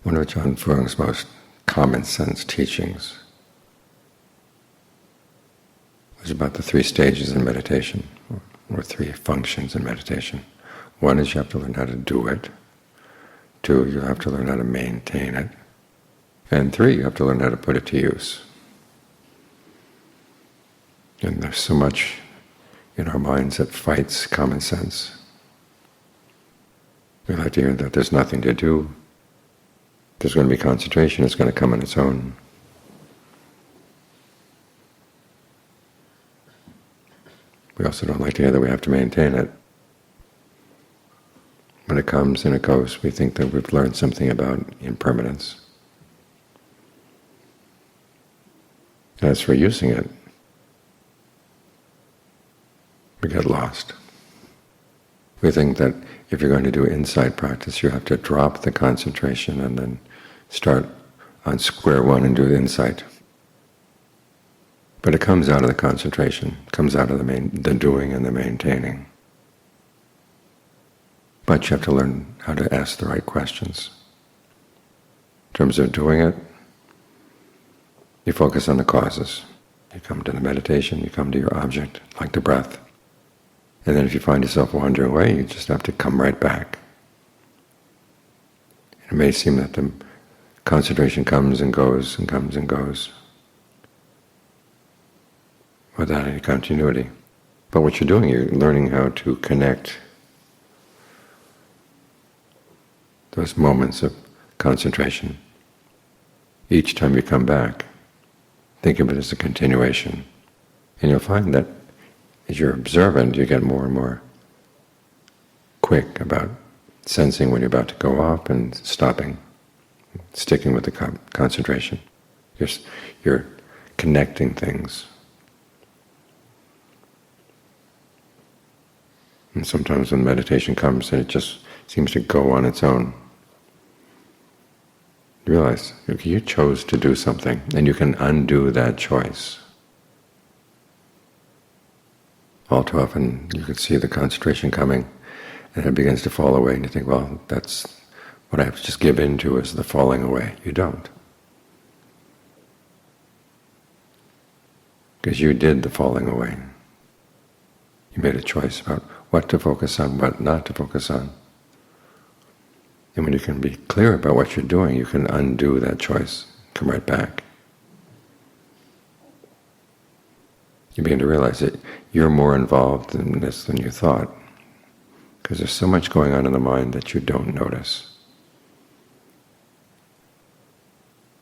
One of John Fung's most common sense teachings was about the 3 stages in meditation, or 3 functions in meditation. One is you have to learn how to do it. 2, you have to learn how to maintain it. And 3, you have to learn how to put it to use. And there's so much in our minds that fights common sense. We like to hear that there's nothing to do. There's going to be concentration, it's going to come on its own. We also don't like to hear that we have to maintain it. When it comes and it goes, we think that we've learned something about impermanence. As for using it, we get lost. We think that if you're going to do insight practice, you have to drop the concentration and then start on square one and do the insight. But it comes out of the concentration, comes out of the doing and the maintaining. But you have to learn how to ask the right questions. In terms of doing it, you focus on the causes. You come to the meditation, you come to your object, like the breath. And then if you find yourself wandering away, you just have to come right back. It may seem that the concentration comes and goes and comes and goes without any continuity. But what you're doing, you're learning how to connect those moments of concentration. Each time you come back, think of it as a continuation. And you'll find that as you're observant, you get more and more quick about sensing when you're about to go off and stopping, sticking with the concentration. You're connecting things. And sometimes when meditation comes and it just seems to go on its own, you realize, okay, you chose to do something, and you can undo that choice. All too often you can see the concentration coming, and it begins to fall away, and you think, well, that's what I have to just give in to is the falling away. You don't. Because you did the falling away. You made a choice about what to focus on, what not to focus on. And when you can be clear about what you're doing, you can undo that choice, come right back. You begin to realize that you're more involved in this than you thought, because there's so much going on in the mind that you don't notice.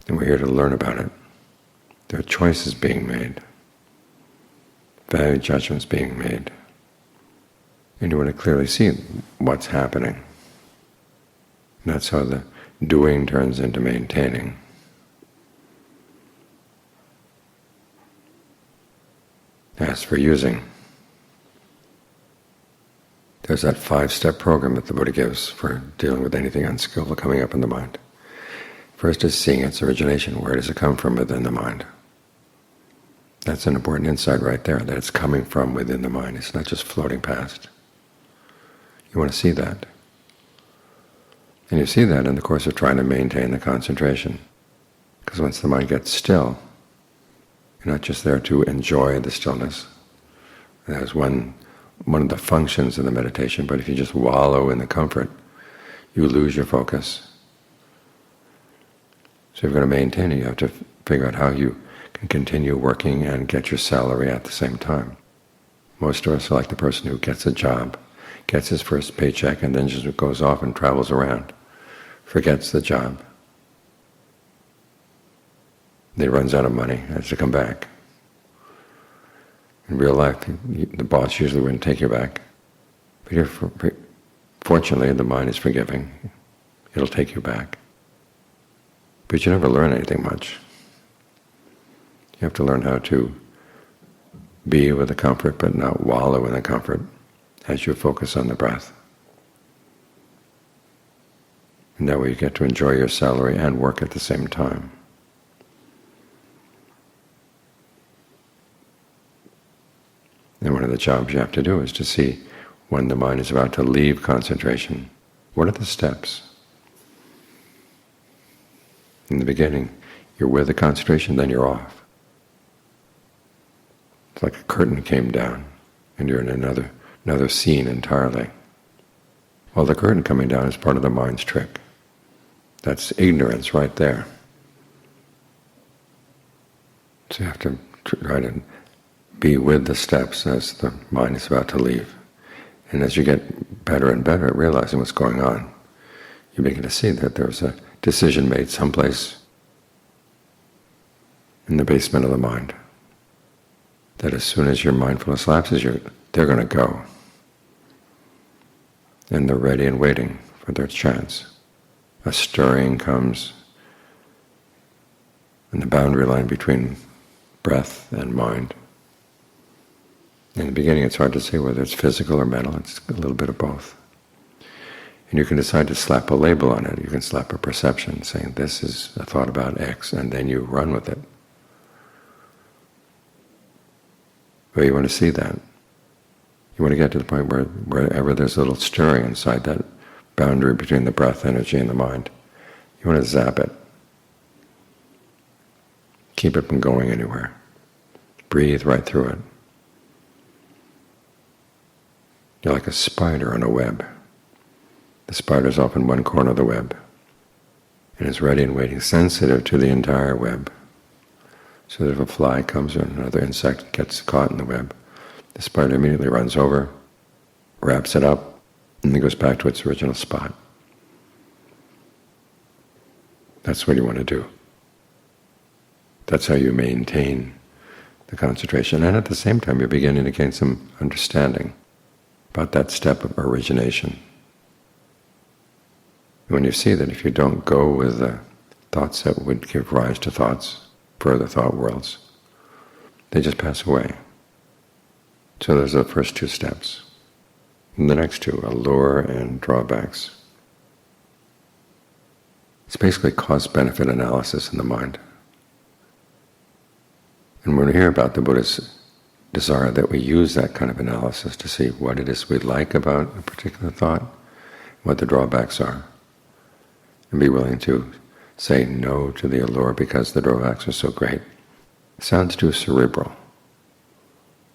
And we're here to learn about it. There are choices being made, value judgments being made, and you want to clearly see what's happening. And that's how the doing turns into maintaining. As for using, there's that 5-step program that the Buddha gives for dealing with anything unskillful coming up in the mind. First is seeing its origination. Where does it come from within the mind? That's an important insight right there, that it's coming from within the mind. It's not just floating past. You want to see that. And you see that in the course of trying to maintain the concentration. Because once the mind gets still, you're not just there to enjoy the stillness. That is one of the functions of the meditation, but if you just wallow in the comfort, you lose your focus. So if you're going to maintain it, you have to figure out how you can continue working and get your salary at the same time. Most of us are like the person who gets a job, gets his first paycheck, and then just goes off and travels around, forgets the job. Then he runs out of money, has to come back. In real life, the boss usually wouldn't take you back. But here, fortunately, the mind is forgiving. It'll take you back. But you never learn anything much. You have to learn how to be with the comfort, but not wallow in the comfort as you focus on the breath. And that way you get to enjoy your salary and work at the same time. And one of the jobs you have to do is to see when the mind is about to leave concentration, what are the steps? In the beginning, you're with the concentration, then you're off. It's like a curtain came down, and you're in another scene entirely. Well, the curtain coming down is part of the mind's trick. That's ignorance right there. So you have to try to be with the steps as the mind is about to leave. And as you get better and better at realizing what's going on, you begin to see that there's a decision made someplace in the basement of the mind, that as soon as your mindfulness lapses, they're going to go. And they're ready and waiting for their chance. A stirring comes, and the boundary line between breath and mind. In the beginning, it's hard to say whether it's physical or mental. It's a little bit of both. And you can decide to slap a label on it. You can slap a perception, saying, this is a thought about X, and then you run with it. But you want to see that. You want to get to the point where wherever there's a little stirring inside that boundary between the breath energy and the mind, you want to zap it. Keep it from going anywhere. Breathe right through it. You're like a spider on a web. The spider's off in one corner of the web, and is ready and waiting, sensitive to the entire web. So that if a fly comes or another insect gets caught in the web, the spider immediately runs over, wraps it up, and then goes back to its original spot. That's what you want to do. That's how you maintain the concentration. And at the same time, you're beginning to gain some understanding about that step of origination. When you see that if you don't go with the thoughts that would give rise to thoughts, further thought worlds, they just pass away. So there's the first two steps. And the next two, allure and drawbacks. It's basically cost-benefit analysis in the mind. And when we hear about the Buddha's desire that we use that kind of analysis to see what it is we like about a particular thought, what the drawbacks are, and be willing to say no to the allure because the drawbacks are so great. It sounds too cerebral.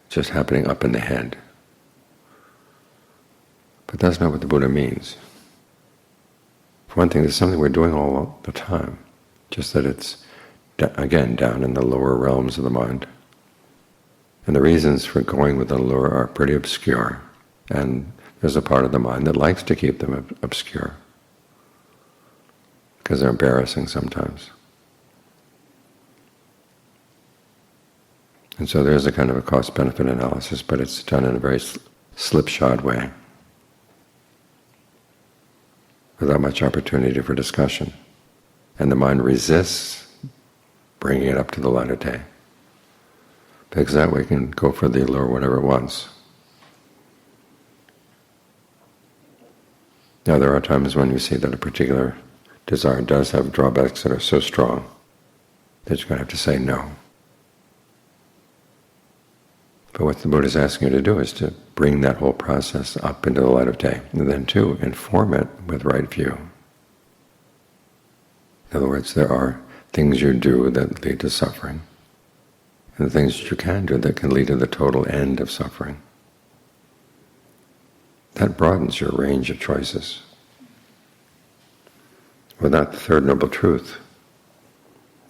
It's just happening up in the head. But that's not what the Buddha means. For one thing, it's something we're doing all the time, just that it's, again, down in the lower realms of the mind. And the reasons for going with the allure are pretty obscure, and there's a part of the mind that likes to keep them obscure, because they're embarrassing sometimes. And so there's a kind of a cost-benefit analysis, but it's done in a very slipshod way, without much opportunity for discussion. And the mind resists bringing it up to the light of day, because that way it can go for the allure whatever it wants. Now there are times when you see that a particular desire does have drawbacks that are so strong that you're going to have to say no. But what the Buddha is asking you to do is to bring that whole process up into the light of day, and then to inform it with right view. In other words, there are things you do that lead to suffering, and things that you can do that can lead to the total end of suffering. That broadens your range of choices. Without the third noble truth,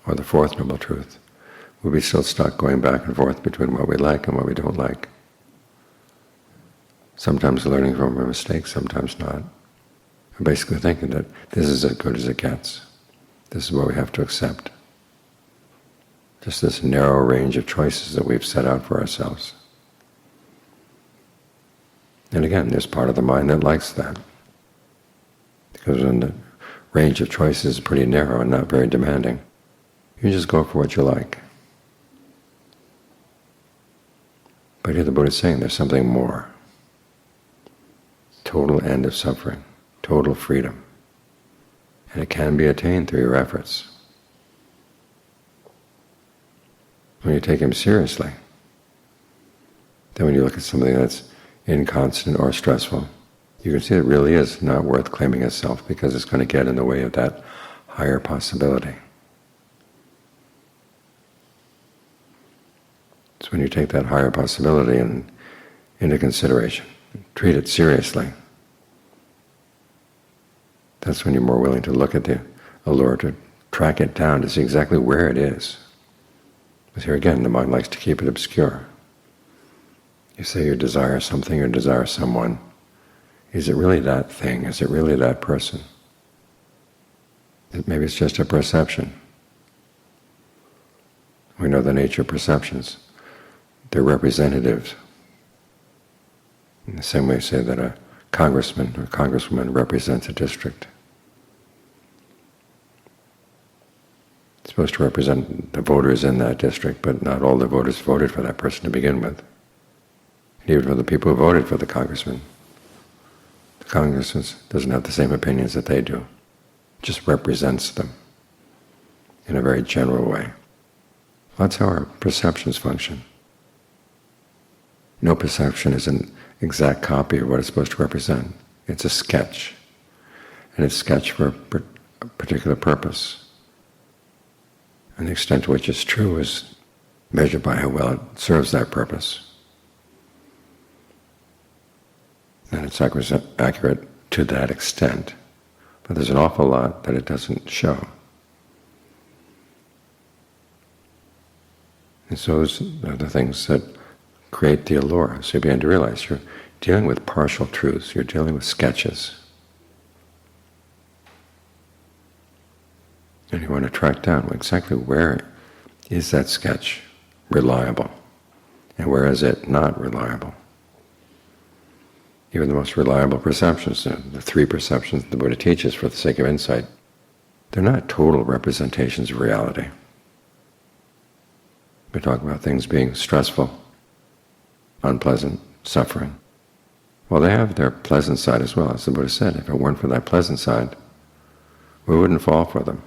or the fourth noble truth, we'll be still stuck going back and forth between what we like and what we don't like. Sometimes learning from our mistakes, sometimes not. We're basically thinking that this is as good as it gets. This is what we have to accept. Just this narrow range of choices that we've set out for ourselves. And again, there's part of the mind that likes that, because when the range of choices is pretty narrow and not very demanding, you just go for what you like. But here the Buddha is saying there's something more. Total end of suffering, total freedom. And it can be attained through your efforts. When you take him seriously, then when you look at something that's inconstant or stressful, you can see it really is not worth claiming as self, because it's going to get in the way of that higher possibility. when you take that higher possibility into consideration, treat it seriously, that's when you're more willing to look at the allure, to track it down, to see exactly where it is. Because here again, the mind likes to keep it obscure. You say you desire something or desire someone. Is it really that thing? Is it really that person? Maybe it's just a perception. We know the nature of perceptions. They're representative. In the same way, say that a congressman or congresswoman represents a district. It's supposed to represent the voters in that district, but not all the voters voted for that person to begin with. And even for the people who voted for the congressman, the congressman doesn't have the same opinions that they do. It just represents them in a very general way. That's how our perceptions function. No perception is an exact copy of what it's supposed to represent. It's a sketch, and it's sketched for a particular purpose. And the extent to which it's true is measured by how well it serves that purpose. And it's accurate to that extent. But there's an awful lot that it doesn't show. And so those are the things that create the allure. So you begin to realize you're dealing with partial truths, you're dealing with sketches. And you want to track down exactly where is that sketch reliable, and where is it not reliable. Even the most reliable perceptions, the three perceptions the Buddha teaches for the sake of insight, they're not total representations of reality. We talk about things being stressful, unpleasant, suffering. Well, they have their pleasant side as well. As the Buddha said, if it weren't for that pleasant side, we wouldn't fall for them.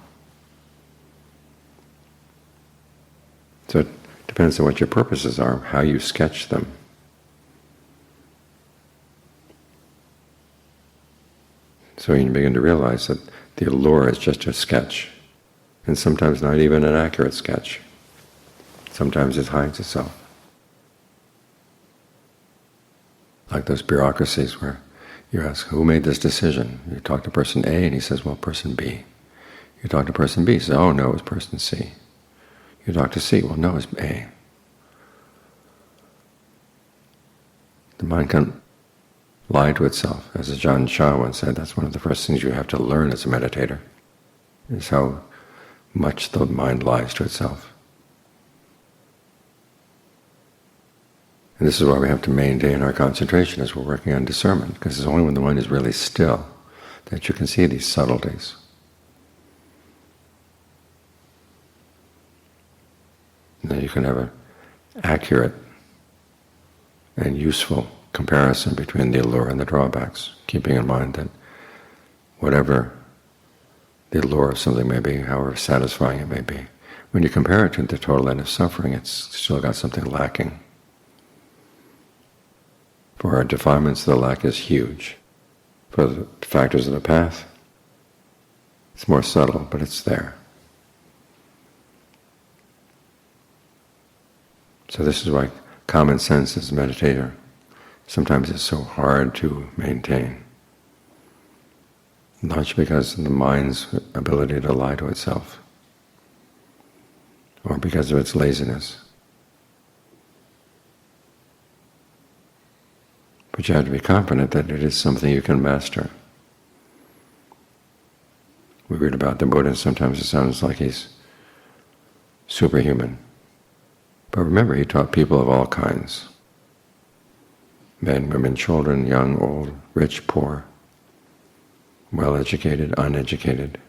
So it depends on what your purposes are, how you sketch them. So you begin to realize that the allure is just a sketch, and sometimes not even an accurate sketch. Sometimes it hides itself. Like those bureaucracies where you ask, who made this decision? You talk to person A and he says, well, person B. You talk to person B, he says, oh no, it was person C. You talk to C, well no, it's A. The mind can lie to itself. As Ajahn Chah once said, that's one of the first things you have to learn as a meditator, is how much the mind lies to itself. And this is why we have to maintain our concentration as we're working on discernment, because it's only when the mind is really still that you can see these subtleties. And then you can have an accurate and useful comparison between the allure and the drawbacks, keeping in mind that whatever the allure of something may be, however satisfying it may be, when you compare it to the total end of suffering, it's still got something lacking. For our defilements, the lack is huge. For the factors of the path, it's more subtle, but it's there. So this is why common sense as a meditator sometimes is so hard to maintain. Not because of the mind's ability to lie to itself, or because of its laziness. But you have to be confident that it is something you can master. We read about the Buddha, and sometimes it sounds like he's superhuman. But remember, he taught people of all kinds. Men, women, children, young, old, rich, poor, well-educated, uneducated.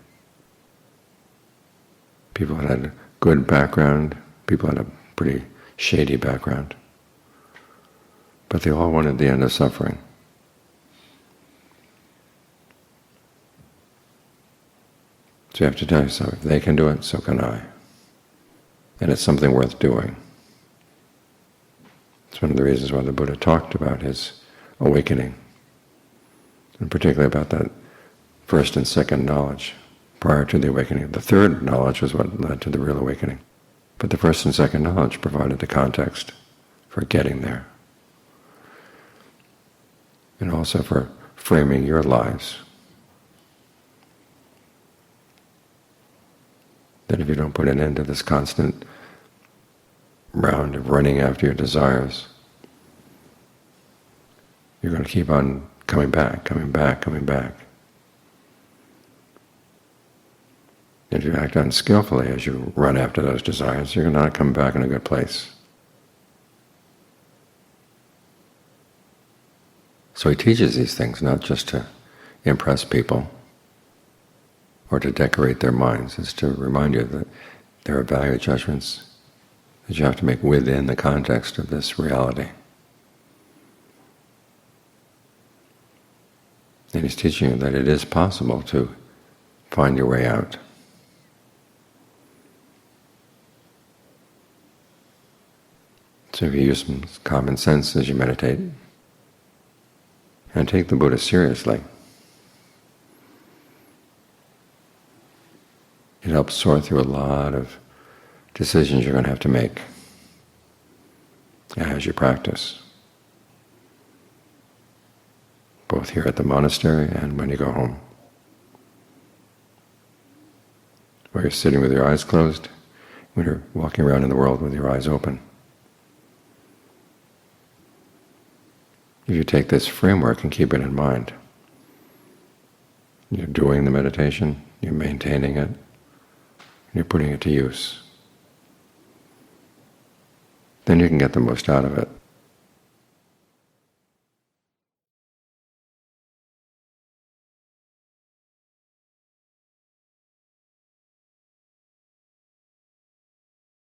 People had a good background, people had a pretty shady background. But they all wanted the end of suffering. So you have to tell yourself, if they can do it, so can I. And it's something worth doing. It's one of the reasons why the Buddha talked about his awakening, and particularly about that first and second knowledge prior to the awakening. The third knowledge was what led to the real awakening. But the first and second knowledge provided the context for getting there, and also for framing your lives. That if you don't put an end to this constant round of running after your desires, you're going to keep on coming back, coming back, coming back. If you act unskillfully as you run after those desires, you're not coming back in a good place. So he teaches these things not just to impress people or to decorate their minds. It's to remind you that there are value judgments that you have to make within the context of this reality. And he's teaching you that it is possible to find your way out. So if you use some common sense as you meditate, and take the Buddha seriously, it helps sort through a lot of decisions you're going to have to make as you practice, both here at the monastery and when you go home. Where you're sitting with your eyes closed, when you're walking around in the world with your eyes open. If you take this framework and keep it in mind, you're doing the meditation, you're maintaining it, and you're putting it to use, then you can get the most out of it.